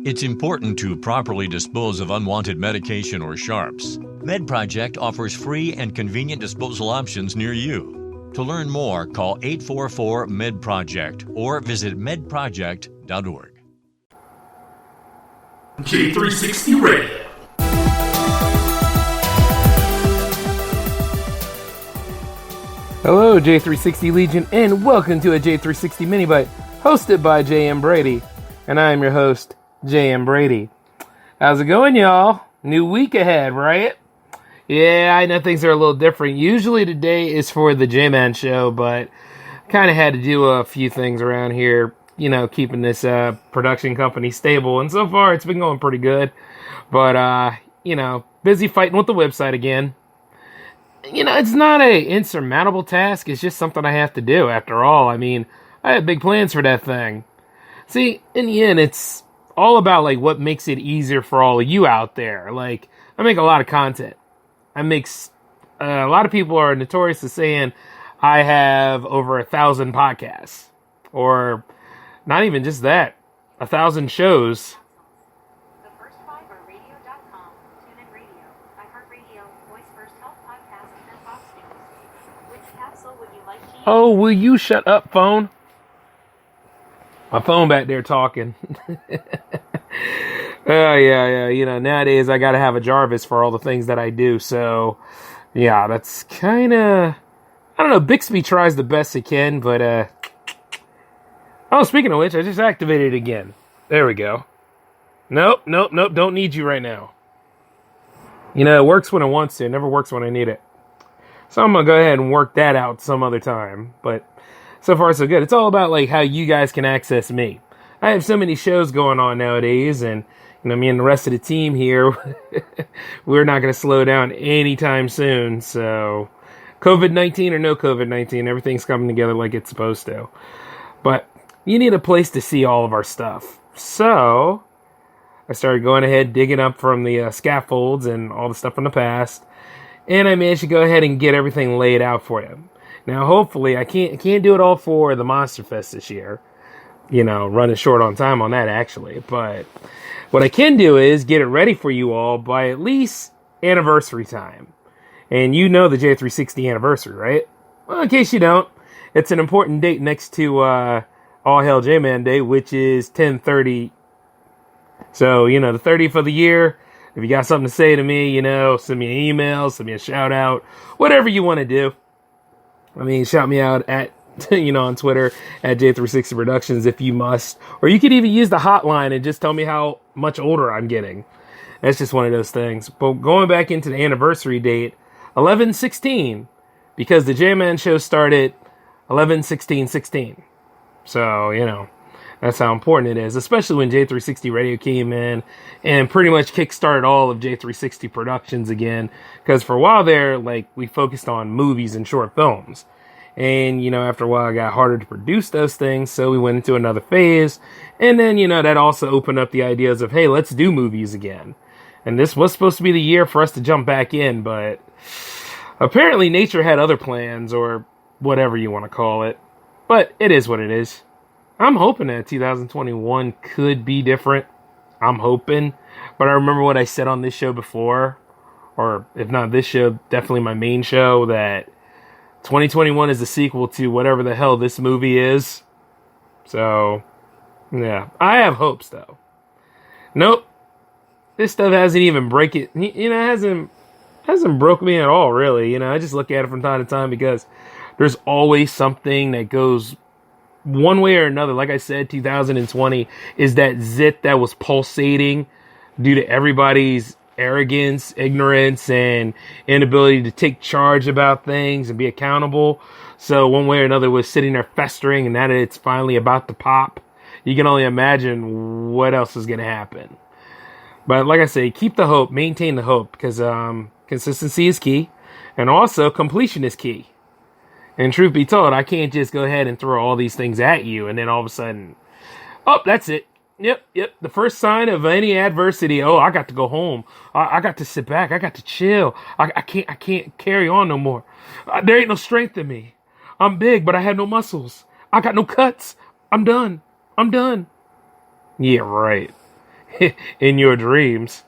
It's important to properly dispose of unwanted medication or sharps. MedProject offers free and convenient disposal options near you. To learn more, call 844-MED-PROJECT or visit medproject.org. J360 Radio. Hello, J360 Legion, and welcome to a J360 Mini Bite, hosted by J.M. Brady. And I am your host, J.M. Brady. How's it going, y'all? New week ahead, right? Yeah, I know things are a little different. Usually today is for the J-Man show, but kind of had to do a few things around here, keeping this production company stable. And so far, it's been going pretty good. But, busy fighting with the website again. It's not a insurmountable task. It's just something I have to do, after all. I mean, I have big plans for that thing. See, in the end, it's all about, what makes it easier for all of you out there. I make a lot of content. A lot of people are notorious for saying I have over 1,000 podcasts. Or, not even just that, 1,000 shows. Oh, will you shut up, phone? My phone back there talking. Yeah. Nowadays I gotta have a Jarvis for all the things that I do. So, yeah, that's kind of... I don't know, Bixby tries the best it can, but, Oh, speaking of which, I just activated it again. There we go. Nope, don't need you right now. It works when it wants to. It never works when I need it. So I'm going to go ahead and work that out some other time. But so far, so good. It's all about, how you guys can access me. I have so many shows going on nowadays, and, me and the rest of the team here, we're not going to slow down anytime soon. So COVID-19 or no COVID-19, everything's coming together like it's supposed to. But you need a place to see all of our stuff. So I started going ahead, digging up from the scaffolds and all the stuff from the past. And I managed to go ahead and get everything laid out for you. Now, hopefully, I can't do it all for the Monster Fest this year. Running short on time on that, actually. But what I can do is get it ready for you all by at least anniversary time. And the J360 anniversary, right? Well, in case you don't, it's an important date next to All Hail J-Man Day, which is 10/30. So, the 30th of the year. If you got something to say to me, send me an email, send me a shout out, whatever you want to do. I mean, shout me out at, on Twitter at J360 Productions if you must. Or you could even use the hotline and just tell me how much older I'm getting. That's just one of those things. But going back into the anniversary date, 11/16, because the J-Man show started 11/16/16. So, that's how important it is, especially when J360 Radio came in and pretty much kickstarted all of J360 Productions again. Because for a while there, we focused on movies and short films. And, after a while, it got harder to produce those things, so we went into another phase. And then, that also opened up the ideas of, hey, let's do movies again. And this was supposed to be the year for us to jump back in, but apparently nature had other plans, or whatever you want to call it. But it is what it is. I'm hoping that 2021 could be different. I'm hoping. But I remember what I said on this show before, or if not this show, definitely my main show, that 2021 is the sequel to whatever the hell this movie is. So, yeah. I have hopes, though. Nope. This stuff hasn't even hasn't broke me at all, really. I just look at it from time to time because there's always something that goes one way or another. Like I said, 2020 is that zit that was pulsating due to everybody's arrogance, ignorance, and inability to take charge about things and be accountable. So one way or another was sitting there festering, and now that it's finally about to pop, you can only imagine what else is going to happen. But like I say, keep the hope, maintain the hope, because consistency is key, and also completion is key. And truth be told, I can't just go ahead and throw all these things at you and then all of a sudden, oh, that's it. Yep. The first sign of any adversity, oh, I got to go home. I got to sit back. I got to chill. I can't carry on no more. There ain't no strength in me. I'm big, but I have no muscles. I got no cuts. I'm done. Yeah, right. in your dreams.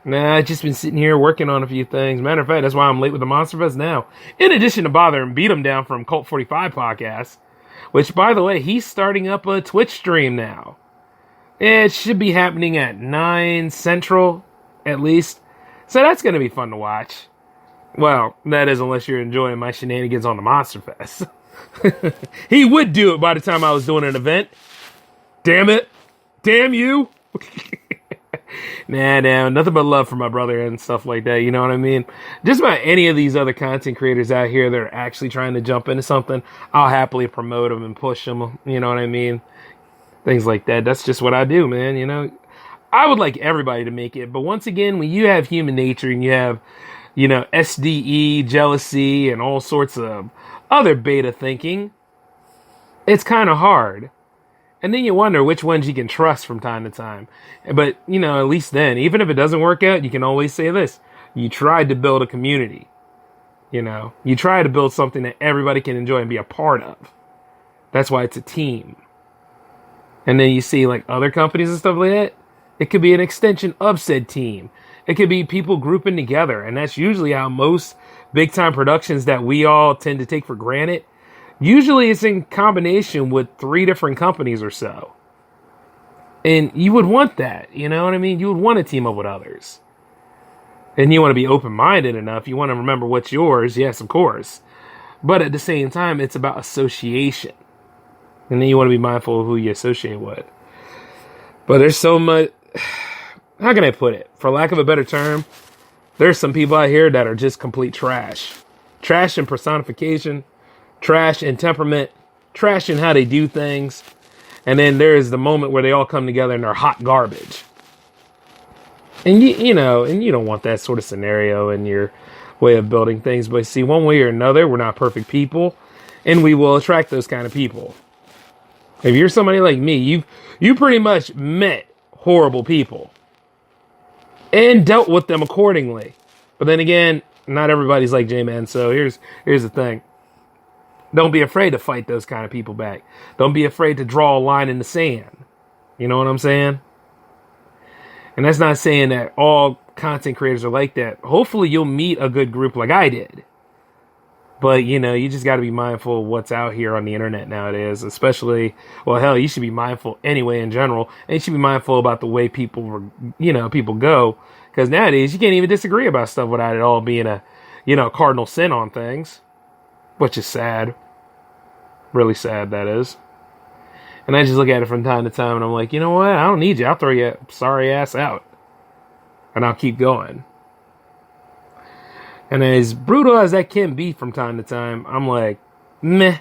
Nah, I've just been sitting here working on a few things. Matter of fact, that's why I'm late with the Monster Fest now. In addition to bothering beat him down from Cult 45 podcast, which, by the way, he's starting up a Twitch stream now. It should be happening at 9 Central, at least. So that's going to be fun to watch. Well, that is unless you're enjoying my shenanigans on the Monster Fest. He would do it by the time I was doing an event. Damn it. Damn you. Nah, nothing but love for my brother and stuff like that, you know what I mean? Just about any of these other content creators out here that are actually trying to jump into something, I'll happily promote them and push them, you know what I mean? Things like that. That's just what I do, man, you know? I would like everybody to make it, but once again, when you have human nature and you have, you know, SDE, jealousy, and all sorts of other beta thinking, it's kind of hard. And then you wonder which ones you can trust from time to time. But, you know, at least then, even if it doesn't work out, you can always say this. You tried to build a community. You know, you try to build something that everybody can enjoy and be a part of. That's why it's a team. And then you see like other companies and stuff like that. It could be an extension of said team. It could be people grouping together. And that's usually how most big time productions that we all tend to take for granted. Usually it's in combination with 3 different companies or so. And you would want that, you know what I mean? You would want to team up with others. And you want to be open-minded enough. You want to remember what's yours, yes, of course. But at the same time, it's about association. And then you want to be mindful of who you associate with. But there's so much... How can I put it? For lack of a better term, there's some people out here that are just complete trash. Trash in personification. Trash in temperament, trash in how they do things, and then there is the moment where they all come together and they're hot garbage. And you know, and you don't want that sort of scenario in your way of building things. But see, one way or another, we're not perfect people, and we will attract those kind of people. If you're somebody like me, you pretty much met horrible people and dealt with them accordingly. But then again, not everybody's like J-Man. So here's the thing. Don't be afraid to fight those kind of people back. Don't be afraid to draw a line in the sand. You know what I'm saying? And that's not saying that all content creators are like that. Hopefully you'll meet a good group like I did. But, you know, you just got to be mindful of what's out here on the internet nowadays. Especially, well, hell, you should be mindful anyway in general. And you should be mindful about the way people go. Because nowadays you can't even disagree about stuff without it all being a, you know, cardinal sin on things. Which is sad. Really sad, that is. And I just look at it from time to time and I'm like, you know what? I don't need you. I'll throw your sorry ass out. And I'll keep going. And as brutal as that can be from time to time, I'm like, meh.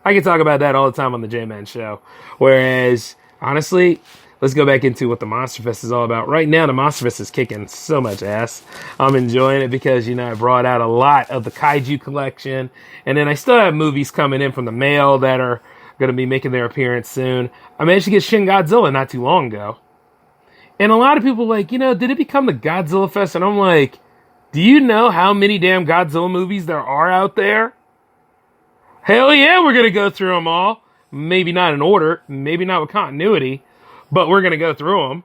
I can talk about that all the time on the J-Man show. Whereas, honestly, let's go back into what the Monster Fest is all about. Right now, the Monster Fest is kicking so much ass. I'm enjoying it because, you know, I brought out a lot of the Kaiju collection. And then I still have movies coming in from the mail that are going to be making their appearance soon. I managed to get Shin Godzilla not too long ago. And a lot of people are like, you know, did it become the Godzilla Fest? And I'm like, do you know how many damn Godzilla movies there are out there? Hell yeah, we're going to go through them all. Maybe not in order. Maybe not with continuity. But we're going to go through them.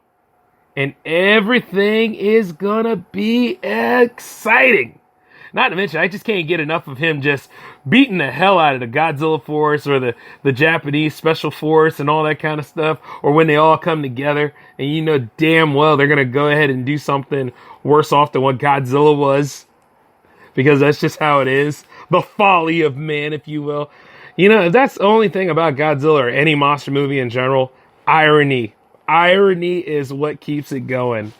And everything is going to be exciting. Not to mention, I just can't get enough of him just beating the hell out of the Godzilla Force or the Japanese Special Force and all that kind of stuff. Or when they all come together and you know damn well they're going to go ahead and do something worse off than what Godzilla was. Because that's just how it is. The folly of man, if you will. You know, that's the only thing about Godzilla or any monster movie in general. Irony. Irony is what keeps it going.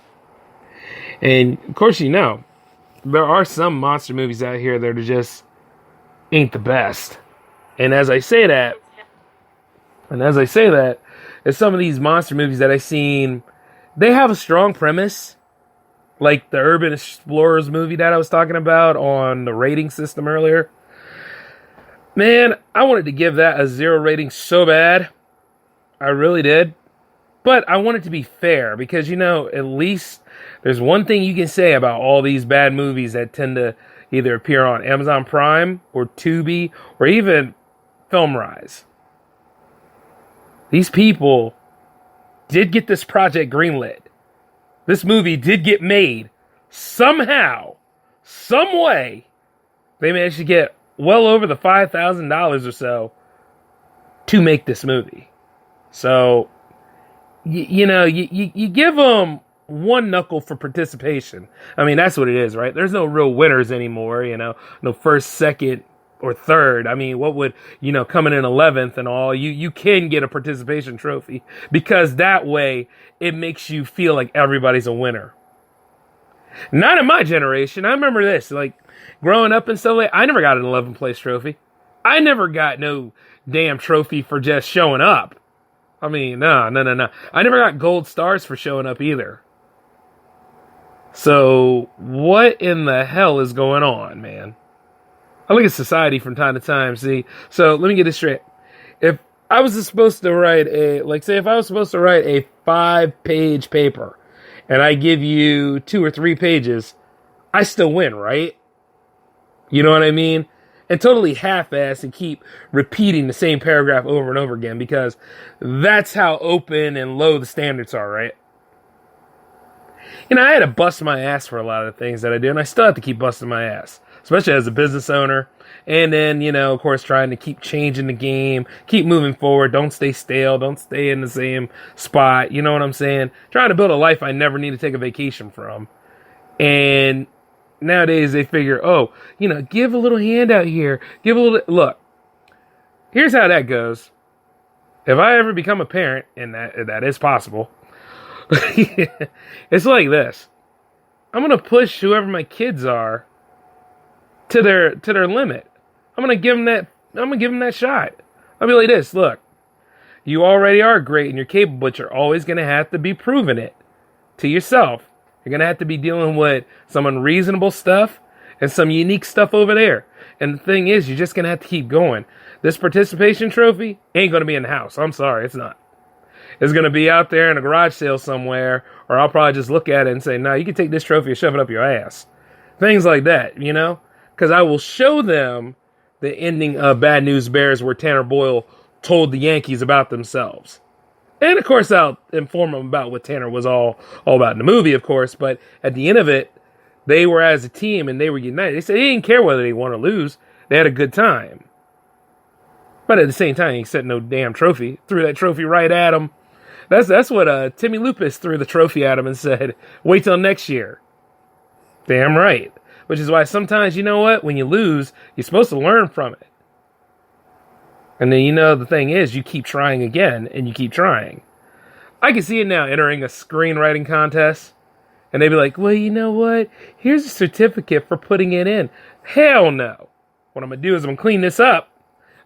And, of course, you know, there are some monster movies out here that are just ain't the best. And as I say that, is some of these monster movies that I've seen, they have a strong premise. Like the Urban Explorers movie that I was talking about on the rating system earlier. Man, I wanted to give that a 0 rating so bad. I really did. But I want it to be fair because, you know, at least there's one thing you can say about all these bad movies that tend to either appear on Amazon Prime or Tubi or even FilmRise. These people did get this project greenlit. This movie did get made. Somehow, some way, they managed to get well over the $5,000 or so to make this movie. So, you give them one knuckle for participation. I mean, that's what it is, right? There's no real winners anymore, no first, second, or third. I mean, what would, coming in 11th and all, you can get a participation trophy because that way it makes you feel like everybody's a winner. Not in my generation. I remember this, like growing up and stuff like, I never got an 11th place trophy. I never got no damn trophy for just showing up. I mean, no. I never got gold stars for showing up either. So, what in the hell is going on, man? I look at society from time to time, see? So, let me get this straight. If I was supposed to write a 5-page paper, and I give you 2 or 3 pages, I still win, right? You know what I mean? And totally half-ass and keep repeating the same paragraph over and over again, because that's how open and low the standards are, right? I had to bust my ass for a lot of the things that I do, and I still have to keep busting my ass, especially as a business owner. And then, of course, trying to keep changing the game, keep moving forward, don't stay stale, don't stay in the same spot, you know what I'm saying? Trying to build a life I never need to take a vacation from. And nowadays they figure, give a little handout here, look, here's how that goes. If I ever become a parent, and that is possible, it's like this. I'm going to push whoever my kids are to their limit. I'm going to give them that shot. I'll be like this, look, you already are great and you're capable, but you're always going to have to be proving it to yourself. You're going to have to be dealing with some unreasonable stuff and some unique stuff over there. And the thing is, you're just going to have to keep going. This participation trophy ain't going to be in the house. I'm sorry, it's not. It's going to be out there in a garage sale somewhere, or I'll probably just look at it and say, no, you can take this trophy and shove it up your ass. Things like that, Because I will show them the ending of Bad News Bears where Tanner Boyle told the Yankees about themselves. And, of course, I'll inform them about what Tanner was all about in the movie, of course. But at the end of it, they were as a team and they were united. They said they didn't care whether they won or lose. They had a good time. But at the same time, he said no damn trophy. Threw that trophy right at him. That's what Timmy Lupus threw the trophy at him and said, wait till next year. Damn right. Which is why sometimes, you know what? When you lose, you're supposed to learn from it. And then, the thing is, you keep trying again, and you keep trying. I can see it now, entering a screenwriting contest. And they'd be like, well, you know what? Here's a certificate for putting it in. Hell no. What I'm going to do is I'm going to clean this up.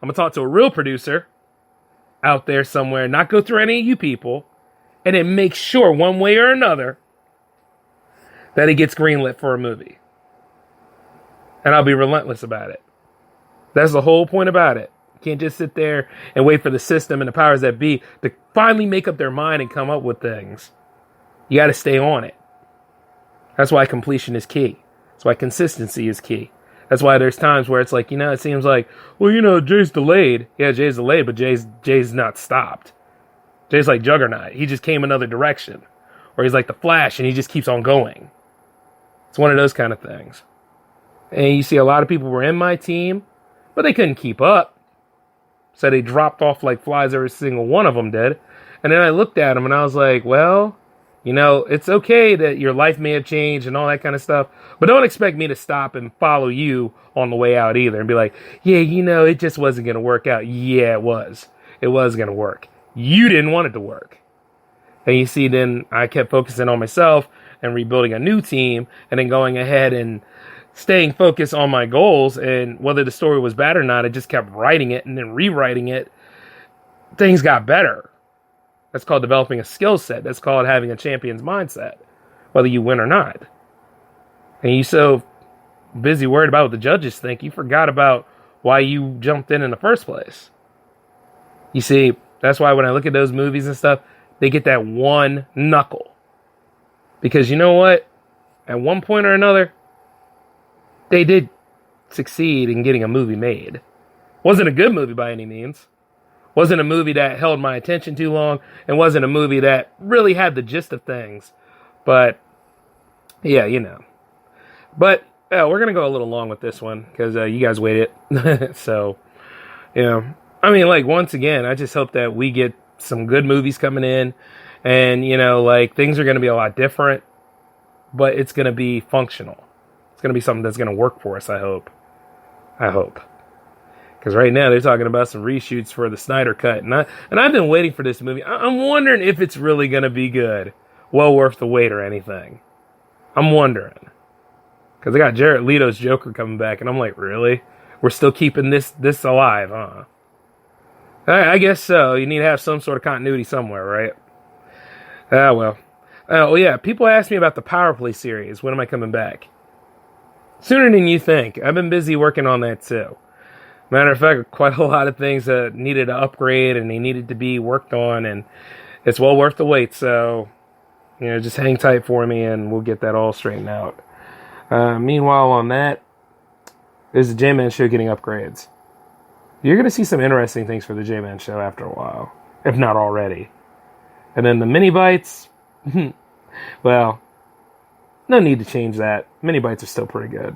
I'm going to talk to a real producer out there somewhere, not go through any of you people, and then make sure one way or another that it gets greenlit for a movie. And I'll be relentless about it. That's the whole point about it. You can't just sit there and wait for the system and the powers that be to finally make up their mind and come up with things. You got to stay on it. That's why completion is key. That's why consistency is key. That's why there's times where it's like, it seems like, well, Jay's delayed. Yeah, Jay's delayed, but Jay's not stopped. Jay's like Juggernaut. He just came another direction. Or he's like the Flash and he just keeps on going. It's one of those kind of things. And you see a lot of people were in my team, but they couldn't keep up. So they dropped off like flies, every single one of them did. And then I looked at them and I was like, well, it's okay that your life may have changed and all that kind of stuff, but don't expect me to stop and follow you on the way out either and be like, yeah, it just wasn't going to work out. Yeah, it was. It was going to work. You didn't want it to work. And you see, then I kept focusing on myself and rebuilding a new team and then going ahead and staying focused on my goals. And whether the story was bad or not, I just kept writing it and then rewriting it. Things got better. That's called developing a skill set. That's called having a champion's mindset, whether you win or not. And you so busy worried about what the judges think, you forgot about why you jumped in the first place. You see, that's why when I look at those movies and stuff, they get that one knuckle. Because you know what? At one point or another, they did succeed in getting a movie made. Wasn't a good movie by any means. Wasn't a movie that held my attention too long, and wasn't a movie that really had the gist of things. But, yeah, you know. But, we're going to go a little long with this one, because you guys waited. So, you know, I mean, like, once again, I just hope that we get some good movies coming in, and, you know, like, things are going to be a lot different, but it's going to be functional. It's going to be something that's going to work for us, I hope. Because right now they're talking about some reshoots for the Snyder Cut. And I've been waiting for this movie. I'm wondering if it's really going to be good. Well worth the wait or anything. I'm wondering. Because they got Jared Leto's Joker coming back. And I'm like, really? We're still keeping this alive, huh? I guess so. You need to have some sort of continuity somewhere, right? Well. Oh, yeah. People ask me about the Power Play series. When am I coming back? Sooner than you think. I've been busy working on that, too. Matter of fact, quite a lot of things that needed to upgrade and they needed to be worked on, and it's well worth the wait. So, you know, just hang tight for me and we'll get that all straightened out. Meanwhile, on that, there's the J-Man Show getting upgrades. You're going to see some interesting things for the J-Man Show after a while, if not already. And then the mini bites, well, no need to change that. Mini bites are still pretty good.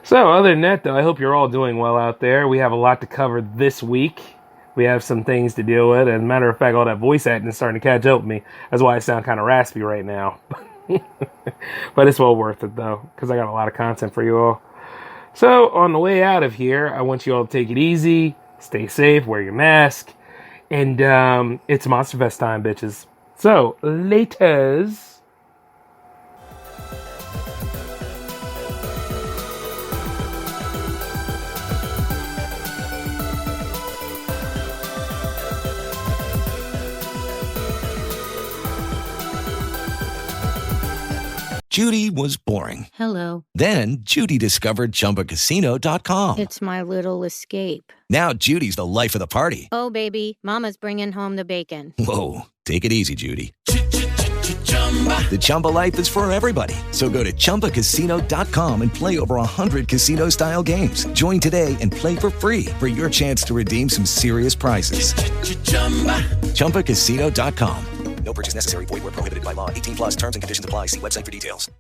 So, other than that, though, I hope you're all doing well out there. We have a lot to cover this week. We have some things to deal with. And matter of fact, all that voice acting is starting to catch up with me. That's why I sound kind of raspy right now. But it's well worth it, though, because I got a lot of content for you all. So, on the way out of here, I want you all to take it easy, stay safe, wear your mask, and it's Monster Fest time, bitches. So, laters. Judy was boring. Hello. Then Judy discovered ChumbaCasino.com. It's my little escape. Now Judy's the life of the party. Oh, baby, mama's bringing home the bacon. Whoa, take it easy, Judy. The Chumba life is for everybody. So go to ChumbaCasino.com and play over 100 casino-style games. Join today and play for free for your chance to redeem some serious prizes. ChumbaCasino.com. No purchase necessary. Void where prohibited by law. 18+ terms and conditions apply. See website for details.